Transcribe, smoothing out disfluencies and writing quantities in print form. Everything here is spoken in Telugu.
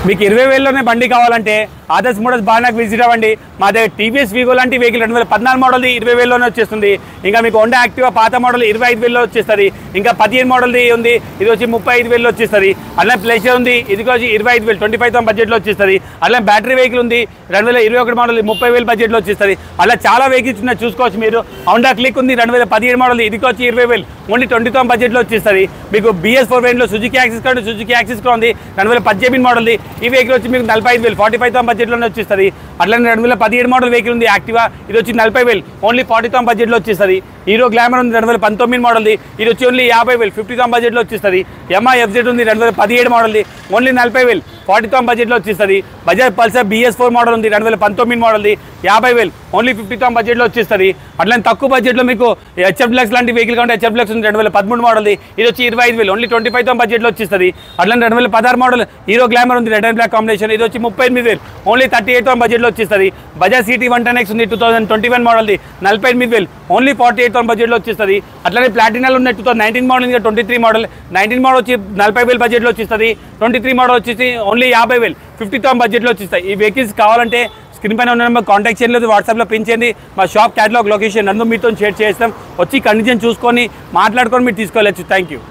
మీకు 20,000లోనే బండి కావాలంటే ఆదర్శ్ మోటార్స్ బాణాకి విజిట్ అవ్వండి. మా దగ్గర టీవీఎస్ వీగో లాంటి వెహికల్ 2014 మోడల్ది 20,000లోనే వచ్చేస్తుంది. ఇంకా మీకు హోండా యాక్టివా పాత మోడల్ 25,000లో వచ్చేస్తుంది. ఇంకా 15 మోడల్ది ఉంది, ఇది వచ్చి 35,000లో వచ్చేస్తుంది. అలా ప్లేసర్ ఉంది, ఇది వచ్చి 25,000 25,000 బడ్జెట్లో వచ్చేస్తుంది. అలా బ్యాటరీ వెహికల్ ఉంది 2021 మోడల్ 30,000 బడ్జెట్లో వచ్చేస్తుంది. అలా చాలా వెహికల్స్ ఉన్నాయి, చూసుకోవచ్చు మీరు. హోండా క్లిక్ ఉంది 2017 మోడల్, ఇది వచ్చి 20,000 ఓన్లీ 20,000 బడ్జెట్లో వచ్చేస్తుంది. మీకు BS4 వేరియంట్లో సుజుకి యాక్సిస్ కార్డు సుజుకి యాక్సిస్ కూడా ఉంది 2018 మోడల్ది. ఈ వెహికల్ వచ్చి మీకు 45,000 45,000 బడ్జెట్లోనే వచ్చేస్తుంది. అట్లనే 2017 మోడల్ వెహికల్ ఉంది యాక్టివా, ఇది వచ్చి 40,000 ఓన్లీ 40,000 బడ్జెట్లో వచ్చేస్తుంది. హీరో గ్లామర్ ఉంది 2019 మోడల్ది, ఇది వచ్చి ఓన్లీ 50,000 50,000 బడ్జెట్లో వచ్చేస్తుంది. యమహా FZ ఉంది 2017 మోడల్ది, ఓన్లీ 40,000 40,000 బడ్జెట్లో వచ్చేస్తుంది. బజాజ్ పల్సర్ BS4 మోడల్ ఉంది 2019 మోడల్ది, 50,000 ఓన్లీ 50,000 బడ్జెట్లో వచ్చేస్తుంది. అట్లనే తక్కువ బడ్జెట్లో మీకు HF Deluxe లాంటి వెహికల్ కావాలంటే HF Deluxe ఉంది 2013 మోడల్ది, ఇది వచ్చి 25,000 ఓన్లీ 25,000 బడ్జెట్లో వచ్చేస్తుంది. అట్లనే 2016 మోడల్ హీరో గ్లామర్ ఉంది రెడ్ అండ్ బ్లాక్ కాంబినేషన్, ఇది వచ్చి 38,000 ఓన్లీ 38,000 బడ్జెట్లో వచ్చేస్తుంది. బజాజ్ CT 110X ఉంది 2021 మోడల్ది 48,000 ఓన్లీ 48,000 బడ్జెట్లో వచ్చేస్తుంది. అట్లనే ప్లాటినాలు ఉన్నాయి 2019 మోడల్ ఇంకా 23 మోడల్ 19 మోడల్ వచ్చి 40,000 బడ్జెట్లో వచ్చేస్తుంది. 23 మోడల్ వచ్చేసి ఓన్లీ 50,000 50,000 బడ్జెట్లో వచ్చేస్తాయి. ఈ వెహికల్స్ కావాలంటే స్క్రీన్ పైన ఉన్న నెంబర్ కాంటాక్ట్ చేయండి, వాట్సాప్లో పిన్ చేయండి. మా షాప్ క్యాటలాగ్ లొకేషన్ నందు మీతో షేర్ చేస్తాం. వచ్చి కండిషన్ చూసుకొని మాట్లాడుకొని మీరు తీసుకోవచ్చు. Thank you.